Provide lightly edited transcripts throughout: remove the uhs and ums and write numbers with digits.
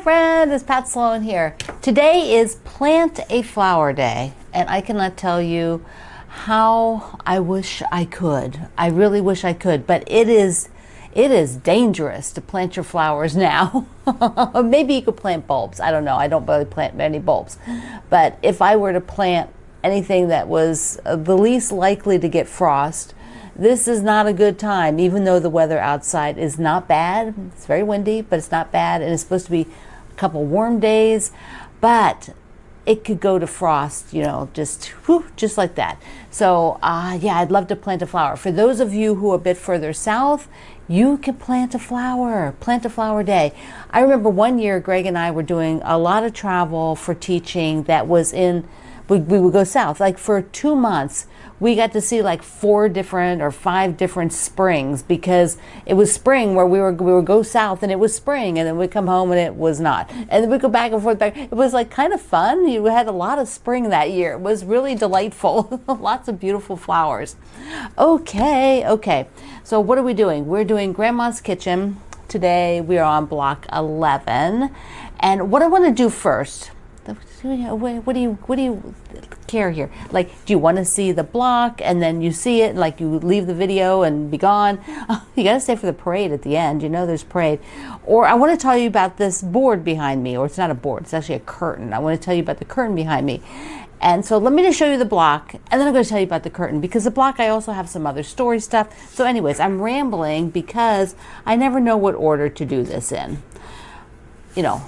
friend, it's Pat Sloan here. Today is Plant a Flower Day, and I cannot tell you how I wish I could. I really wish I could, but it is dangerous to plant your flowers now. Maybe you could plant bulbs. I don't know. I don't really plant many bulbs. But if I were to plant anything that was the least likely to get frost, this is not a good time, even though the weather outside is not bad. It's very windy, but it's not bad. And it's supposed to be a couple warm days, but it could go to frost, you know, just like that. So yeah, I'd love to plant a flower. For those of you who are a bit further south, you can plant a flower day. I remember one year Greg and I were doing a lot of travel for teaching that was we would go south. Like for 2 months, we got to see like 4 different or 5 different springs, because it was spring where we would go south and it was spring, and then we'd come home and it was not. And then we'd go back and forth. It was like kind of fun. You had a lot of spring that year. It was really delightful. Lots of beautiful flowers. Okay. So what are we doing? We're doing Grandma's Kitchen. Today we are on block 11. And what I want to do first, what do you care here? Like, do you want to see the block and then you see it, like you leave the video and be gone? Oh, you got to stay for the parade at the end. You know there's parade. Or I want to tell you about this board behind me, or it's not a board, it's actually a curtain. I want to tell you about the curtain behind me. And so let me just show you the block, and then I'm going to tell you about the curtain, because the block, I also have some other story stuff. So anyways, I'm rambling because I never know what order to do this in. You know,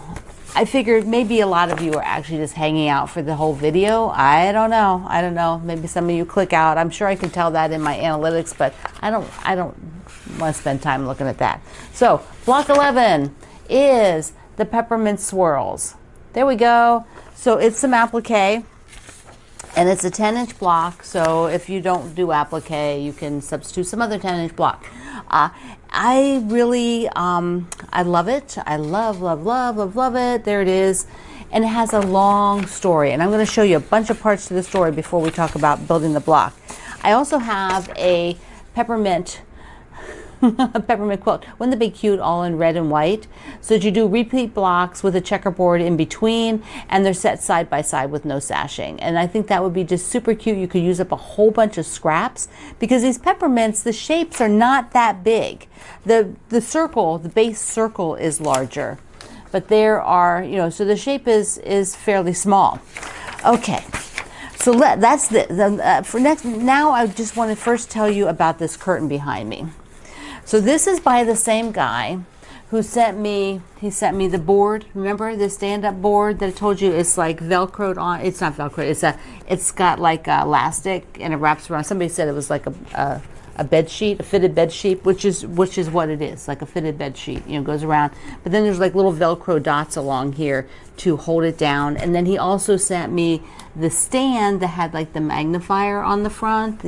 I figured maybe a lot of you are actually just hanging out for the whole video. I don't know. Maybe some of you click out. I'm sure I can tell that in my analytics, but I don't want to spend time looking at that. So block 11 is the peppermint swirls. There we go. So it's some applique, and it's a 10-inch block. So if you don't do applique, you can substitute some other 10-inch block. I really, I love it. I love it. There it is. And it has a long story. And I'm going to show you a bunch of parts to the story before we talk about building the block. I also have a peppermint quilt. Wouldn't that be cute, all in red and white? So you do repeat blocks with a checkerboard in between, and they're set side by side with no sashing. And I think that would be just super cute. You could use up a whole bunch of scraps, because these peppermints, the shapes are not that big. The circle, the base circle is larger, but there are, you know, so the shape is fairly small. Okay. So that's for next. Now I just want to first tell you about this curtain behind me. So this is by the same guy who sent me the board. Remember the stand-up board that I told you is like Velcroed on? It's not Velcroed. It's got like elastic, and it wraps around. Somebody said it was like a bed sheet, a fitted bed sheet, which is what it is, like a fitted bed sheet. You know, goes around. But then there's like little Velcro dots along here to hold it down. And then he also sent me the stand that had like the magnifier on the front.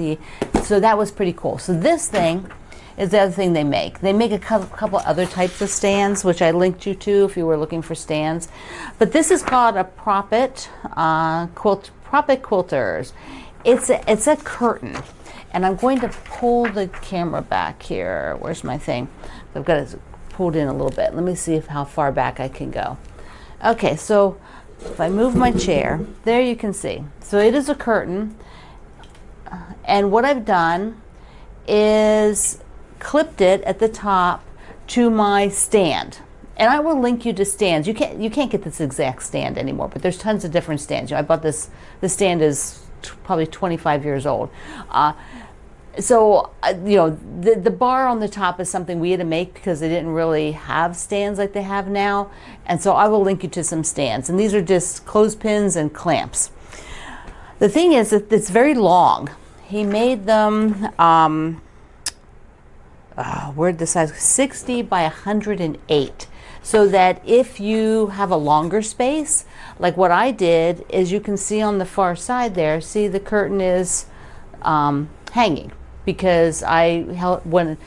So that was pretty cool. So this thing is the other thing they make. They make a couple other types of stands, which I linked you to if you were looking for stands. But this is called a Proppet Quilters. It's a curtain. And I'm going to pull the camera back here. Where's my thing? I've got it pulled in a little bit. Let me see how far back I can go. Okay, so if I move my chair, there you can see. So it is a curtain. And what I've done is clipped it at the top to my stand. And I will link you to stands. You can't get this exact stand anymore, but there's tons of different stands. You know, I bought this. The stand is probably 25 years old. So you know, the bar on the top is something we had to make because they didn't really have stands like they have now. And so I will link you to some stands. And these are just clothespins and clamps. The thing is that it's very long. He made them. Where'd the size? 60 by 108. So that if you have a longer space, like what I did, is you can see on the far side there, see the curtain is hanging, because I went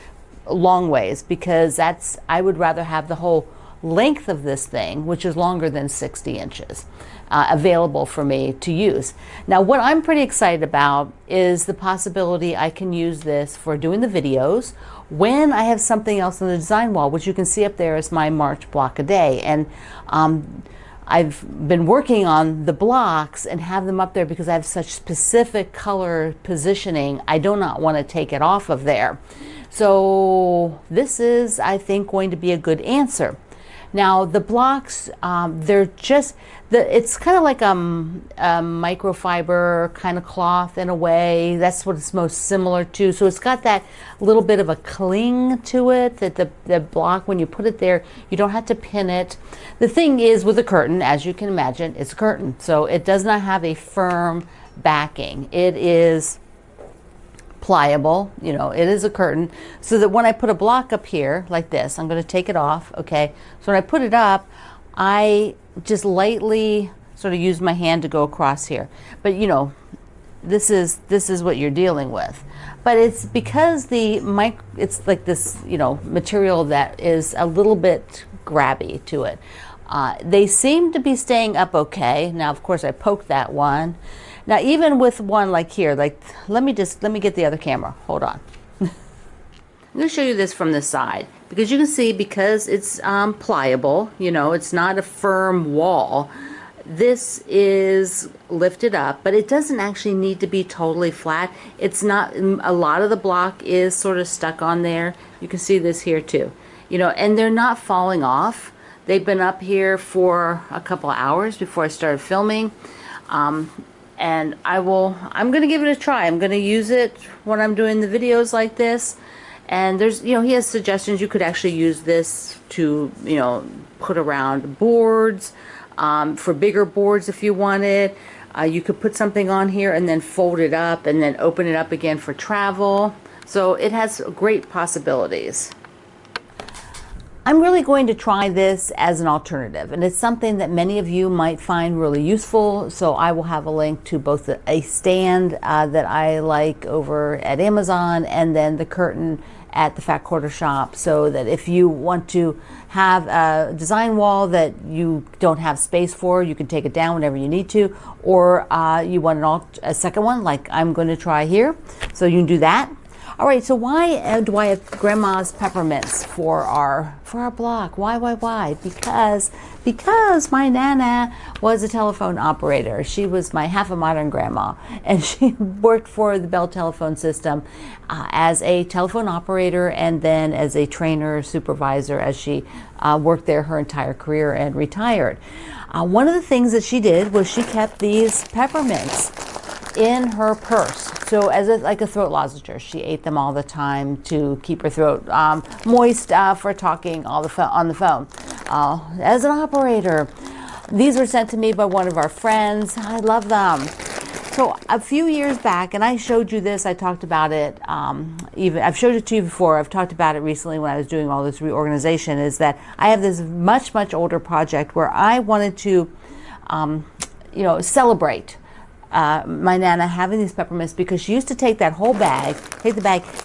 long ways, because I would rather have the whole length of this thing, which is longer than 60 inches, available for me to use. Now, what I'm pretty excited about is the possibility I can use this for doing the videos when I have something else on the design wall, which you can see up there is my March block a day. And I've been working on the blocks and have them up there because I have such specific color positioning. I do not want to take it off of there. So this is, I think, going to be a good answer. Now the blocks, they're just, it's kind of like a microfiber kind of cloth in a way. That's what it's most similar to. So it's got that little bit of a cling to it, that the block, when you put it there, you don't have to pin it. The thing is with a curtain, as you can imagine, it's a curtain. So it does not have a firm backing. It is pliable, you know, it is a curtain, so that when I put a block up here like this, I'm going to take it off, okay? So when I put it up, I just lightly sort of use my hand to go across here. But you know, this is what you're dealing with. But it's because it's like this, you know, material that is a little bit grabby to it. They seem to be staying up okay. Now, of course, I poked that one. Now, even with one like here, like, let me get the other camera. Hold on. I'm going to show you this from the side, because you can see, because it's pliable, you know, it's not a firm wall. This is lifted up, but it doesn't actually need to be totally flat. It's not, a lot of the block is sort of stuck on there. You can see this here too, you know, and they're not falling off. They've been up here for a couple of hours before I started filming. And I'm going to give it a try. I'm going to use it when I'm doing the videos like this. And there's, you know, he has suggestions. You could actually use this to, you know, put around boards, for bigger boards if you wanted. You could put something on here and then fold it up and then open it up again for travel. So it has great possibilities. I'm really going to try this as an alternative, and it's something that many of you might find really useful. So I will have a link to both a stand that I like over at Amazon, and then the curtain at the Fat Quarter Shop, so that if you want to have a design wall that you don't have space for, you can take it down whenever you need to, or you want a second one like I'm going to try here, so you can do that. All right, so why do I have Grandma's peppermints for our block? Why? Because my Nana was a telephone operator. She was my half a modern grandma, and she worked for the Bell telephone system as a telephone operator, and then as a trainer supervisor, as she worked there her entire career and retired. One of the things that she did was she kept these peppermints in her purse. So as like a throat lozenge, she ate them all the time to keep her throat moist for talking on the phone. As an operator, these were sent to me by one of our friends. I love them. So a few years back, and I showed you this, I talked about it, I've showed it to you before, I've talked about it recently when I was doing all this reorganization, is that I have this much older project where I wanted to, you know, celebrate my Nana having these peppermints, because she used to take the bag,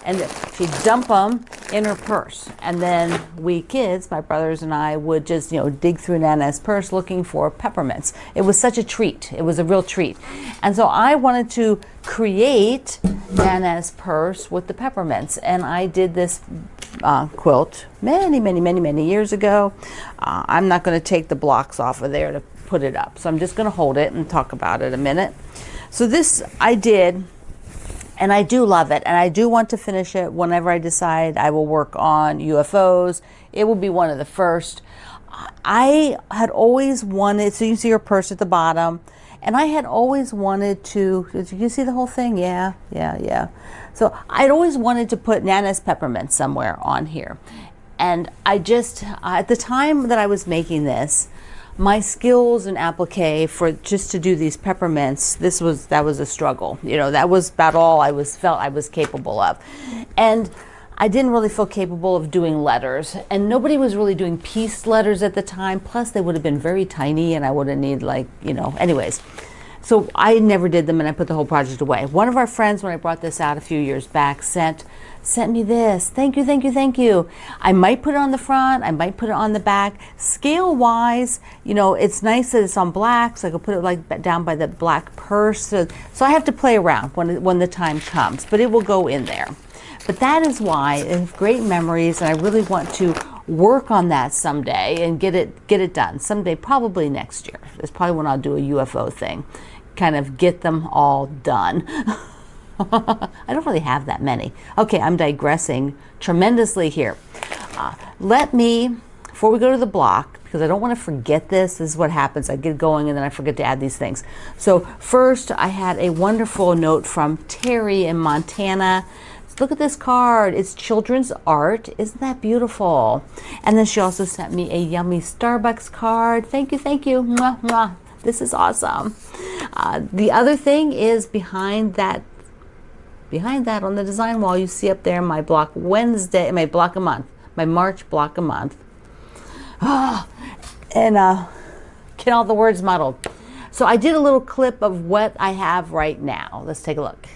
and she'd dump them in her purse. And then we kids, my brothers and I, would just, you know, dig through Nana's purse looking for peppermints. It was such a treat. It was a real treat. And so I wanted to create Nana's purse with the peppermints. And I did this quilt many years ago. I'm not going to take the blocks off of there to put it up. So I'm just going to hold it and talk about it a minute. So this I did, and I do love it, and I do want to finish it whenever I decide I will work on UFOs. It will be one of the first. I had always wanted, so you see her purse at the bottom, and I had always wanted to, did you see the whole thing? Yeah. So I'd always wanted to put Nana's peppermint somewhere on here. And I just, at the time that I was making this, my skills in applique for just to do these peppermints, that was a struggle. You know, that was about all I felt I was capable of. And I didn't really feel capable of doing letters, and nobody was really doing pieced letters at the time. Plus they would have been very tiny, and I would have needed, like, you know, anyways. So I never did them and I put the whole project away. One of our friends, when I brought this out a few years back, sent me this. Thank you, thank you, thank you. I might put it on the front, I might put it on the back. Scale wise, you know, it's nice that it's on black, so I can put it like down by the black purse. So I have to play around when the time comes, but it will go in there. But that is why I have great memories, and I really want to work on that someday and get it done someday, probably next year. That's probably when I'll do a UFO thing, kind of get them all done. I don't really have that many. Okay, I'm digressing tremendously here. Let me, before we go to the block, because I don't want to forget this is what happens. I get going and then I forget to add these things. So first, I had a wonderful note from Terry in Montana. Look at this card. It's children's art. Isn't that beautiful? And then she also sent me a yummy Starbucks card. Thank you, thank you. Mwah, mwah. This is awesome. The other thing is behind that on the design wall, you see up there my block Wednesday, my block a month, my March block a month. And get all the words muddled. So I did a little clip of what I have right now. Let's take a look.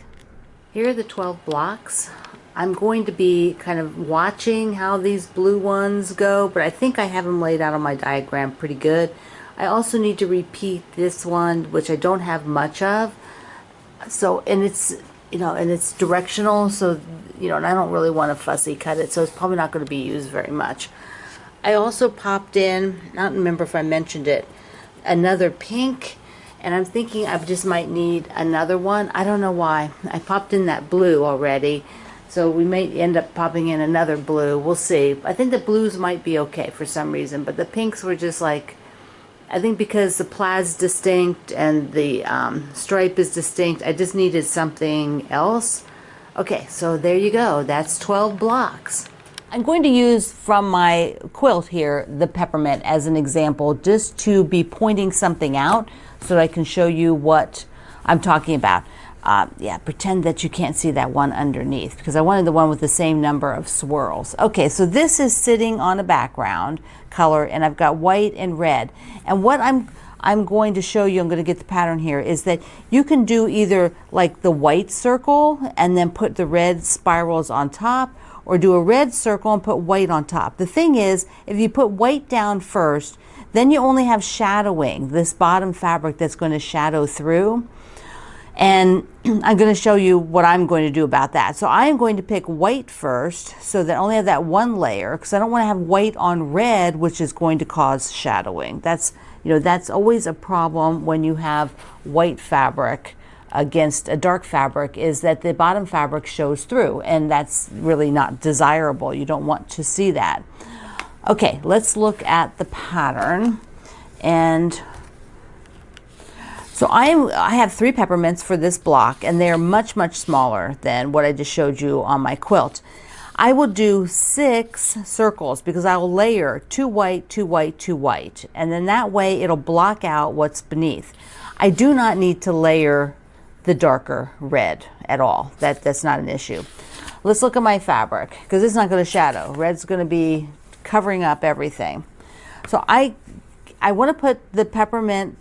Here are the 12 blocks. I'm going to be kind of watching how these blue ones go, but I think I have them laid out on my diagram pretty good. I also need to repeat this one, which I don't have much of. So, and it's, you know, and it's directional, so, you know, and I don't really want to fussy cut it, so it's probably not going to be used very much. I also popped in, I don't remember if I mentioned it, another pink. And I'm thinking I just might need another one. I don't know why. I popped in that blue already. So we may end up popping in another blue. We'll see. I think the blues might be okay for some reason. But the pinks were just like, I think because the plaid's distinct and the stripe is distinct, I just needed something else. Okay, so there you go. That's 12 blocks. I'm going to use from my quilt here the peppermint as an example, just to be pointing something out so that I can show you what I'm talking about. Yeah, pretend that you can't see that one underneath, because I wanted the one with the same number of swirls. Okay, so this is sitting on a background color, and I've got white and red. And what I'm going to show you, I'm going to get the pattern here, is that you can do either like the white circle and then put the red spirals on top, or do a red circle and put white on top. The thing is, if you put white down first, then you only have shadowing, this bottom fabric that's going to shadow through. And I'm going to show you what I'm going to do about that. So I am going to pick white first, so that I only have that one layer, because I don't want to have white on red, which is going to cause shadowing. That's, you know, that's always a problem when you have white fabric against a dark fabric, is that the bottom fabric shows through, and that's really not desirable. You don't want to see that. Okay, let's look at the pattern. And so I have 3 peppermints for this block, and they're much, much smaller than what I just showed you on my quilt. I will do 6 circles because I will layer 2 white, 2 white, 2 white, and then that way it'll block out what's beneath. I do not need to layer the darker red at all. That's not an issue. Let's look at my fabric, because it's not going to shadow. Red's going to be covering up everything. So I want to put the peppermint,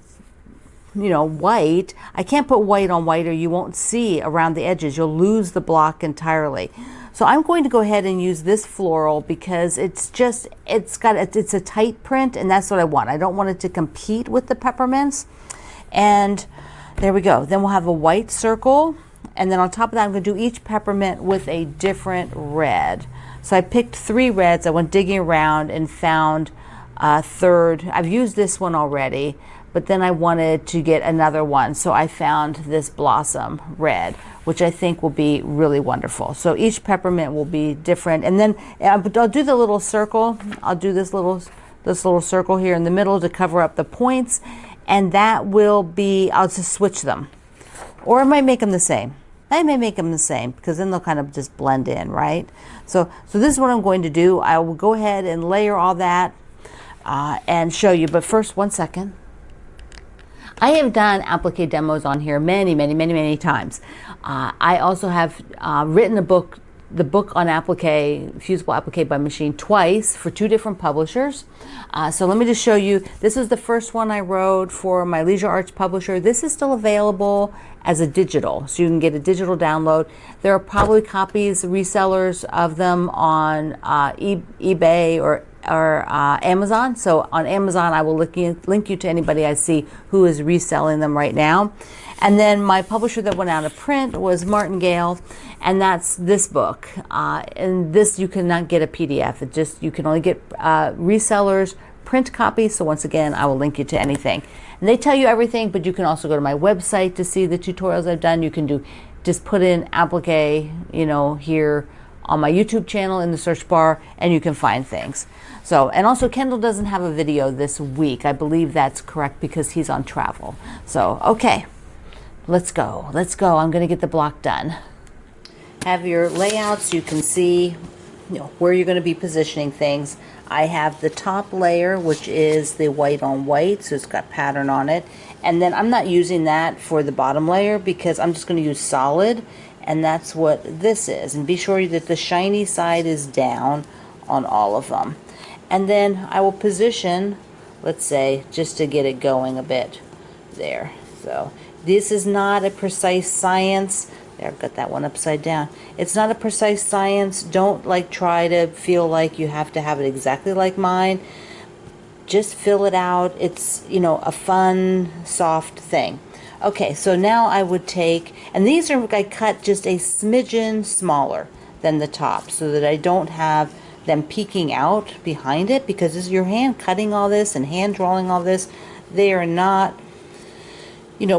you know, white. I can't put white on white or you won't see around the edges. You'll lose the block entirely. So I'm going to go ahead and use this floral because it's a tight print, and that's what I want. I don't want it to compete with the peppermints. And there we go. Then we'll have a white circle, and then on top of that I'm going to do each peppermint with a different red. So I picked 3 reds. I went digging around and found a third. I've used this one already, but then I wanted to get another one, so I found this blossom red, which I think will be really wonderful. So each peppermint will be different, and then I'll do the little circle. I'll do this little circle here in the middle to cover up the points, and that will be, I'll just switch them, or I might make them the same. I may make them the same, because then they'll kind of just blend in, right? So this is what I'm going to do. I will go ahead and layer all that and show you. But first, one second. I have done applique demos on here many times. I also have written a book the book on applique, fusible applique by machine, twice for 2 different publishers. So let me just show you. This is the first one I wrote for my Leisure Arts publisher. This is still available as a digital, so you can get a digital download. There are probably copies, resellers of them on eBay or Amazon. So on Amazon, I will link you to anybody I see who is reselling them right now. And then my publisher that went out of print was Martingale, and that's this book. And this you cannot get a PDF. It just, you can only get resellers print copies. So once again, I will link you to anything. And they tell you everything, but you can also go to my website to see the tutorials I've done. You can just put in applique, here on my YouTube channel in the search bar, and you can find things. So, and also Kendall doesn't have a video this week. I believe that's correct because he's on travel. So, okay. Let's go. I'm going to get the block done. Have your layouts. You can see, where you're going to be positioning things. I have the top layer, which is the white on white, so it's got pattern on it. And then I'm not using that for the bottom layer because I'm just going to use solid, and that's what this is. And be sure that the shiny side is down on all of them. And then I will position, let's say, just to get it going a bit there. So this is not a precise science. There, I've got that one upside down. It's not a precise science. Don't try to feel like you have to have it exactly like mine. Just fill it out. It's, a fun, soft thing. Okay, so now I would take, and these are, I cut just a smidgen smaller than the top so that I don't have them peeking out behind it, because this is your hand cutting all this and hand drawing all this. They are not,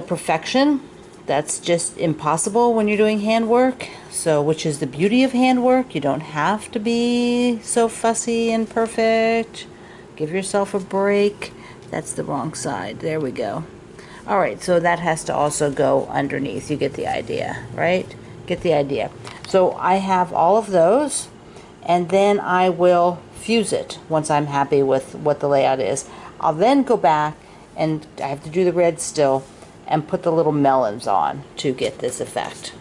perfection. That's just impossible when you're doing handwork. So, which is the beauty of handwork. You don't have to be so fussy and perfect. Give yourself a break. That's the wrong side. There we go. All right, so that has to also go underneath. You get the idea, right? Get the idea. So I have all of those, and then I will fuse it once I'm happy with what the layout is. I'll then go back, and I have to do the red still, and put the little melons on to get this effect.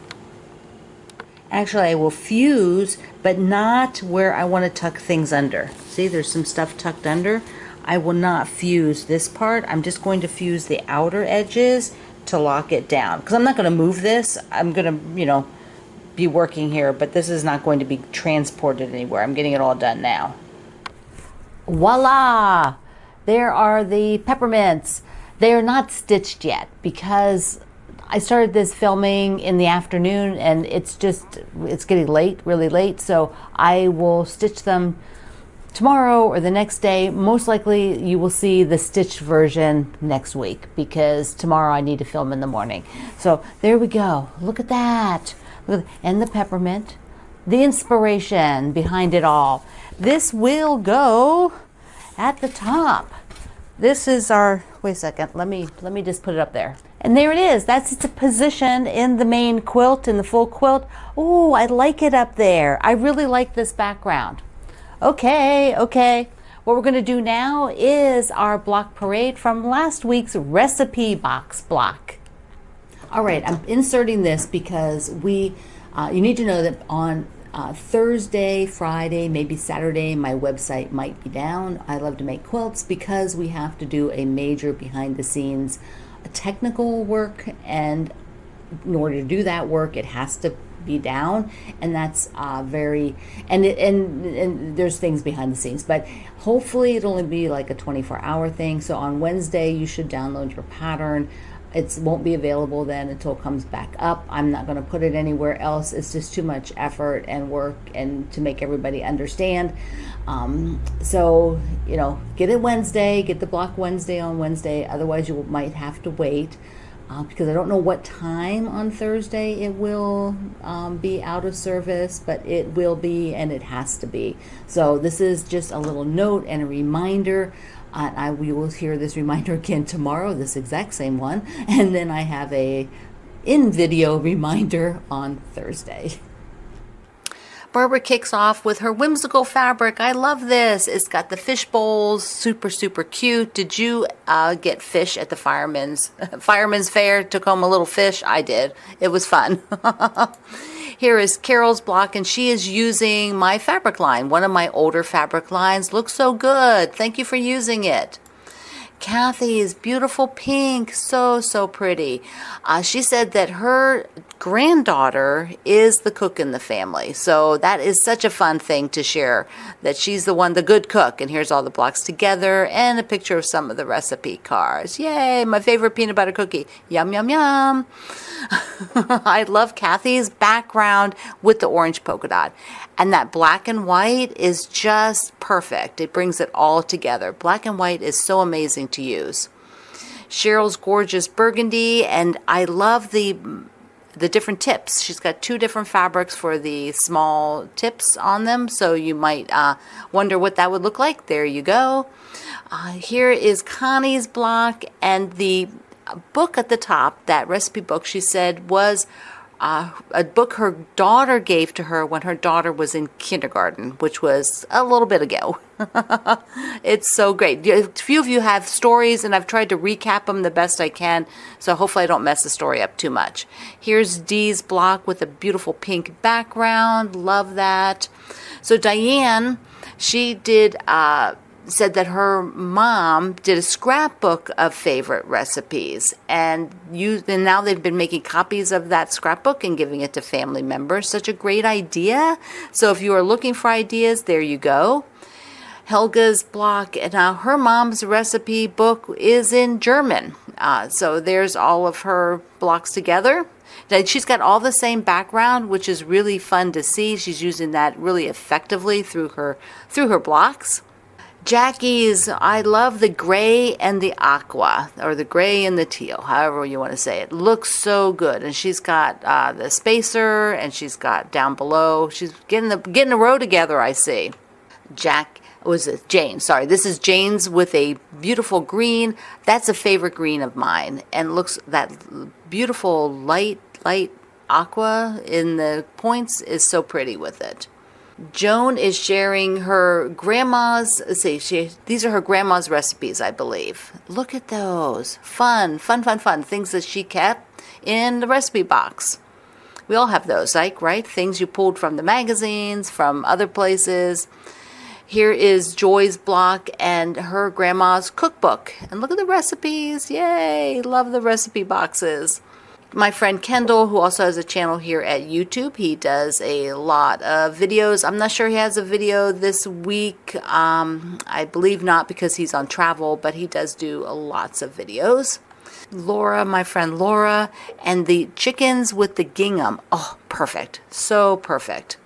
Actually, I will fuse, but not where I want to tuck things under. See, there's some stuff tucked under. I will not fuse this part. I'm just going to fuse the outer edges to lock it down. Because I'm not going to move this. I'm going to, be working here, but this is not going to be transported anywhere. I'm getting it all done now. Voila! There are the peppermints. They are not stitched yet because I started this filming in the afternoon, and it's getting late, really late. So I will stitch them tomorrow or the next day. Most likely you will see the stitched version next week because tomorrow I need to film in the morning. So there we go. Look at that. And the peppermint, the inspiration behind it all. This will go at the top. This is our, wait a second, let me just put it up there. And there it is. That's its position in the main quilt, in the full quilt. Oh, I like it up there. I really like this background. Okay. What we're going to do now is our block parade from last week's recipe box block. All right, I'm inserting this because you need to know that on Thursday, Friday, maybe Saturday, my website might be down. I love to make quilts because we have to do a major behind the scenes technical work, and in order to do that work, it has to be down, and that's and there's things behind the scenes, but hopefully it'll only be like a 24-hour thing. So on Wednesday, you should download your pattern. It won't be available then until it comes back up. I'm not going to put it anywhere else. It's just too much effort and work and to make everybody understand. So, get it Wednesday, get the block Wednesday on Wednesday. Otherwise, you might have to wait because I don't know what time on Thursday it will be out of service, but it will be, and it has to be. So this is just a little note and a reminder. We will hear this reminder again tomorrow, this exact same one, and then I have a in-video reminder on Thursday. Barbara kicks off with her whimsical fabric. I love this. It's got the fish bowls, super, super cute. Did you get fish at the fireman's fair? Took home a little fish? I did. It was fun. Here is Carol's block, and she is using my fabric line. One of my older fabric lines. Looks so good. Thank you for using it. Kathy's beautiful pink, so pretty. She said that her granddaughter is the cook in the family, so that is such a fun thing to share, that she's the good cook. And here's all the blocks together and a picture of some of the recipe cards. Yay, my favorite peanut butter cookie. Yum, yum, yum. I love Kathy's background with the orange polka dot. And that black and white is just perfect. It brings it all together. Black and white is so amazing to use. Cheryl's gorgeous burgundy, and I love the different tips. She's got 2 different fabrics for the small tips on them, so you might wonder what that would look like. There you go. Here is Connie's block, and the book at the top, that recipe book, she said was a book her daughter gave to her when her daughter was in kindergarten, which was a little bit ago. It's so great. A few of you have stories, and I've tried to recap them the best I can, so hopefully I don't mess the story up too much. Here's Dee's block with a beautiful pink background. Love that. So Diane, she said that her mom did a scrapbook of favorite recipes, and now they've been making copies of that scrapbook and giving it to family members. Such a great idea. So if you are looking for ideas, there you go. Helga's block, and now her mom's recipe book is in German. So there's all of her blocks together. She's got all the same background, which is really fun to see. She's using that really effectively through her blocks. Jackie's, I love the gray and the aqua, or the gray and the teal, however you want to say it. Looks so good. And she's got the spacer, and she's got down below. She's getting a row together, I see. Jane, sorry. This is Jane's with a beautiful green. That's a favorite green of mine. And looks, that beautiful light aqua in the points is so pretty with it. Joan is sharing her grandma's, these are her grandma's recipes, I believe. Look at those. Fun. Things that she kept in the recipe box. We all have those, right? Things you pulled from the magazines, from other places. Here is Joy's block and her grandma's cookbook. And look at the recipes. Yay! Love the recipe boxes. My friend Kendall, who also has a channel here at YouTube, he does a lot of videos. I'm not sure he has a video this week. I believe not, because he's on travel, but he does do lots of videos. Laura, my friend Laura, and the chickens with the gingham. Oh, perfect. So perfect.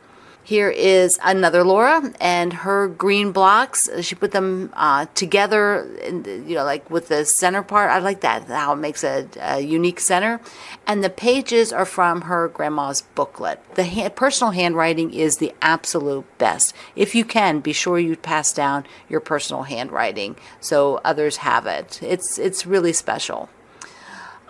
Here is another Laura and her green blocks. She put them together, like with the center part. I like that, how it makes a unique center. And the pages are from her grandma's booklet. The personal handwriting is the absolute best. If you can, be sure you pass down your personal handwriting so others have it. It's really special.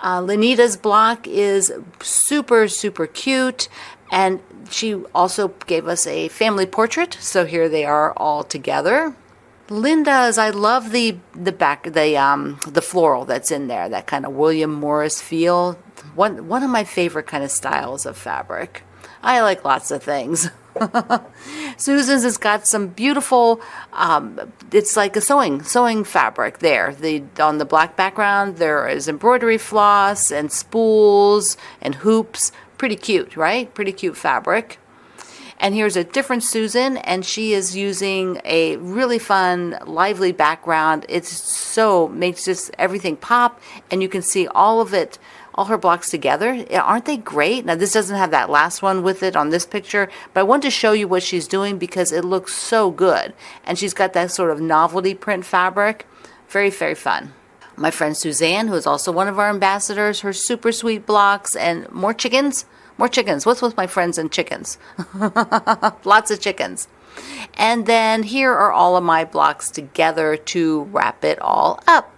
Lenita's block is super cute. And she also gave us a family portrait, so here they are all together. Linda's, I love the floral that's in there, that kind of William Morris feel. One of my favorite kind of styles of fabric. I like lots of things. Susan's has got some beautiful, it's like a sewing fabric there. On the black background, there is embroidery floss and spools and hoops. Pretty cute, right? Pretty cute fabric. And here's a different Susan, and she is using a really fun, lively background. Makes just everything pop, and you can see all of it, all her blocks together. Aren't they great? Now, this doesn't have that last one with it on this picture, but I wanted to show you what she's doing because it looks so good. And she's got that sort of novelty print fabric. Very fun. My friend Suzanne, who is also one of our ambassadors, her super sweet blocks, and more chickens. What's with my friends and chickens? Lots of chickens. And then here are all of my blocks together to wrap it all up.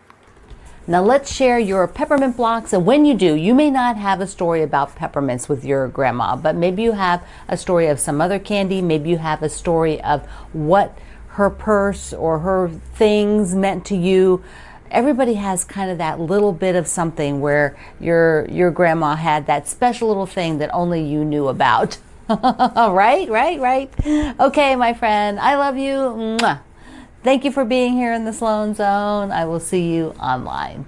Now let's share your peppermint blocks. And when you do, you may not have a story about peppermints with your grandma, but maybe you have a story of some other candy. Maybe you have a story of what her purse or her things meant to you. Everybody has kind of that little bit of something where your grandma had that special little thing that only you knew about. Right. Okay, my friend, I love you. Mwah. Thank you for being here in the Sloan Zone. I will see you online.